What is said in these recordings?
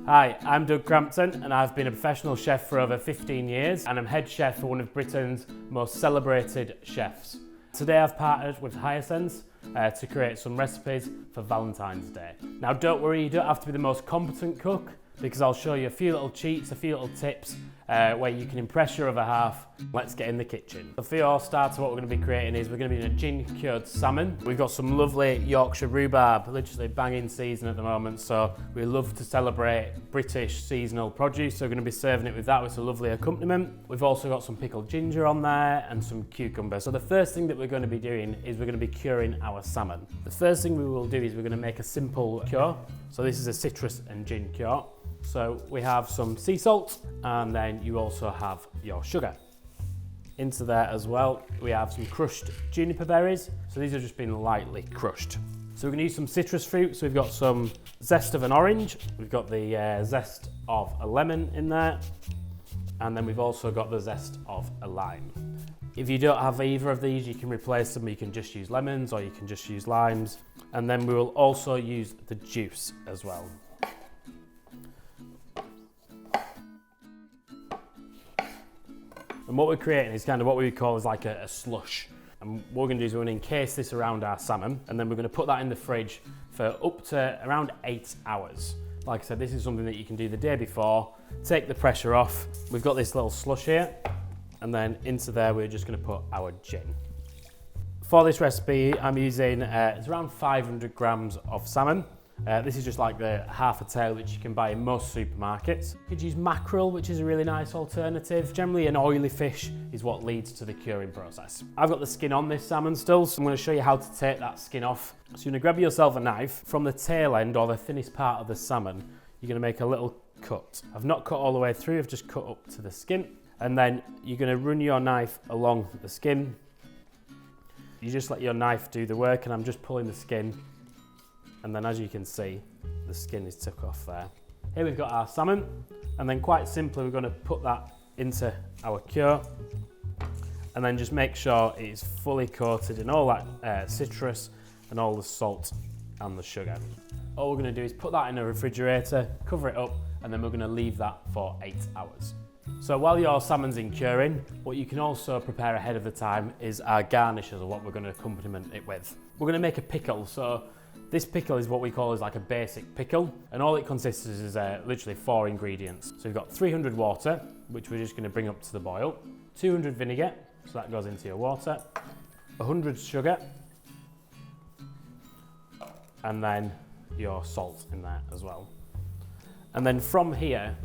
Hi, I'm Doug Crampton and I've been a professional chef for over 15 years and I'm head chef for one of Britain's most celebrated chefs. Today I've partnered with Hisense to create some recipes for Valentine's Day. Now don't worry, you don't have to be the most competent cook because I'll show you a few little cheats, a few little tips where you can impress your other half. Let's get in the kitchen. So for your starter, what we're going to be creating is we're going to be doing a gin cured salmon. We've got some lovely Yorkshire rhubarb, literally banging season at the moment, so we love to celebrate British seasonal produce, so we're going to be serving it with that with a lovely accompaniment. We've also got some pickled ginger on there and some cucumber. So the first thing that we're going to be doing is we're going to be curing our salmon. The first thing we will do is we're going to make a simple cure. So this is a citrus and gin cure. So we have some sea salt and then you also have your sugar. Into there as well, we have some crushed juniper berries. So these have just been lightly crushed. So we're going to use some citrus fruit. So we've got some zest of an orange. We've got the zest of a lemon in there. And then we've also got the zest of a lime. If you don't have either of these, you can replace them. You can just use lemons or you can just use limes. And then we will also use the juice as well. And what we're creating is kind of what we would call is like a slush. And what we're going to do is we're going to encase this around our salmon and then we're going to put that in the fridge for up to around 8 hours. Like I said, this is something that you can do the day before, take the pressure off. We've got this little slush here and then into there we're just going to put our gin. For this recipe I'm using, it's around 500 grams of salmon. This is just like the half a tail which you can buy in most supermarkets. You could use mackerel, which is a really nice alternative. Generally an oily fish is what leads to the curing process. I've got the skin on this salmon still, so I'm going to show you how to take that skin off. So you're going to grab yourself a knife. From the tail end or the thinnest part of the salmon, you're going to make a little cut. I've not cut all the way through, I've just cut up to the skin. And then you're going to run your knife along the skin. You just let your knife do the work and I'm just pulling the skin. And then as you can see, the skin is took off there. Here we've got our salmon, and then quite simply, we're going to put that into our cure, and then just make sure it is fully coated in all that citrus and all the salt and the sugar. All we're going to do is put that in a refrigerator, cover it up, and then we're going to leave that for 8 hours. So while your salmon's in curing, what you can also prepare ahead of the time is our garnishes, or what we're going to accompaniment it with. We're going to make a pickle, so this pickle is what we call is like a basic pickle, and all it consists of is literally 4 ingredients. So we've got 300 water, which we're just going to bring up to the boil, 200 vinegar, so that goes into your water, 100 sugar, and then your salt in there as well. And then from here,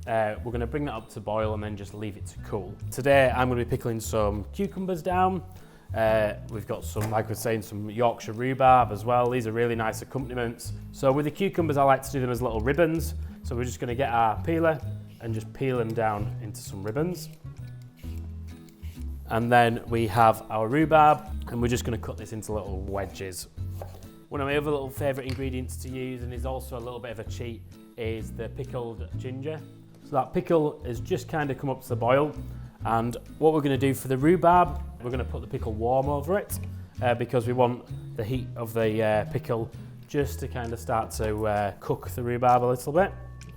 we're going to bring that up to boil and then just leave it to cool. Today I'm going to be pickling some cucumbers down. We've got some, like I was saying, some Yorkshire rhubarb as well. These are really nice accompaniments. So with the cucumbers, I like to do them as little ribbons. So we're just going to get our peeler and just peel them down into some ribbons. And then we have our rhubarb and we're just going to cut this into little wedges. One of my other little favourite ingredients to use, and is also a little bit of a cheat, is the pickled ginger. So that pickle has just kind of come up to the boil. And what we're going to do for the rhubarb, we're going to put the pickle warm over it because we want the heat of the pickle just to kind of start to cook the rhubarb a little bit.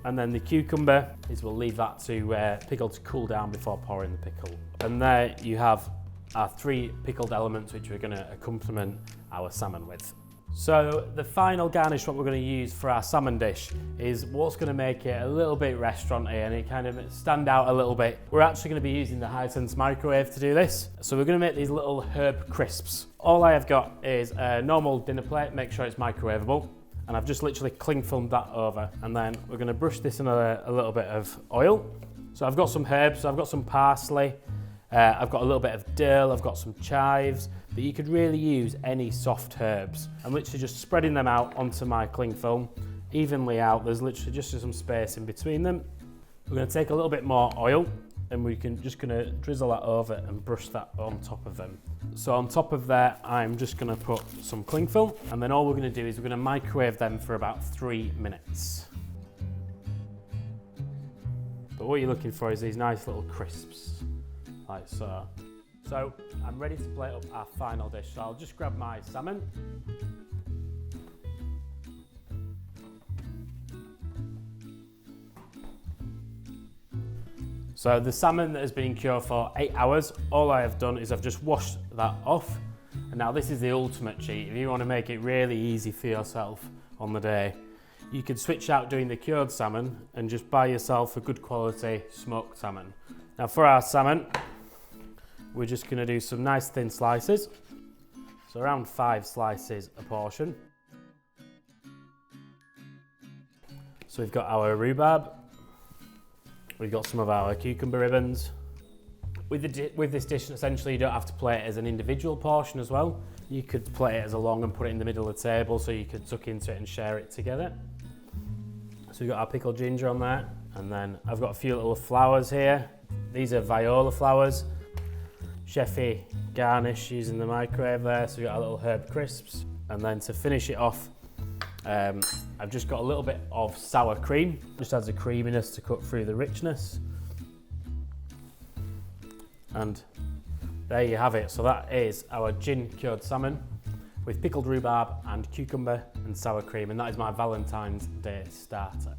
And then the cucumber is we'll leave that to pickle to cool down before pouring the pickle. And there you have our 3 pickled elements which we're going to accompaniment our salmon with. So the final garnish what we're going to use for our salmon dish is what's going to make it a little bit restaurant-y and it kind of stand out a little bit. We're actually going to be using the Hisense microwave to do this. So we're going to make these little herb crisps. All I have got is a normal dinner plate, make sure it's microwavable, and I've just literally cling filmed that over, and then we're going to brush this in a little bit of oil. So I've got some herbs, so I've got some parsley, I've got a little bit of dill, I've got some chives, but you could really use any soft herbs. I'm literally just spreading them out onto my cling film, evenly out. There's literally just some space in between them. We're going to take a little bit more oil and we can just going to drizzle that over and brush that on top of them. So on top of that, I'm just going to put some cling film, and then all we're going to do is we're going to microwave them for about 3 minutes. But what you're looking for is these nice little crisps, like so. So I'm ready to plate up our final dish. So I'll just grab my salmon. So the salmon that has been cured for 8 hours, all I have done is I've just washed that off. And now this is the ultimate cheat. If you want to make it really easy for yourself on the day, you could switch out doing the cured salmon and just buy yourself a good quality smoked salmon. Now for our salmon, we're just going to do some nice thin slices. So around 5 slices a portion. So we've got our rhubarb. We've got some of our cucumber ribbons. With this dish, essentially you don't have to plate it as an individual portion as well. You could plate it as a long and put it in the middle of the table so you could tuck into it and share it together. So we've got our pickled ginger on there. And then I've got a few little flowers here. These are viola flowers. Chefy garnish using the microwave there. So we've got our little herb crisps. And then to finish it off, I've just got a little bit of sour cream. Just adds a creaminess to cut through the richness. And there you have it. So that is our gin cured salmon with pickled rhubarb and cucumber and sour cream. And that is my Valentine's Day starter.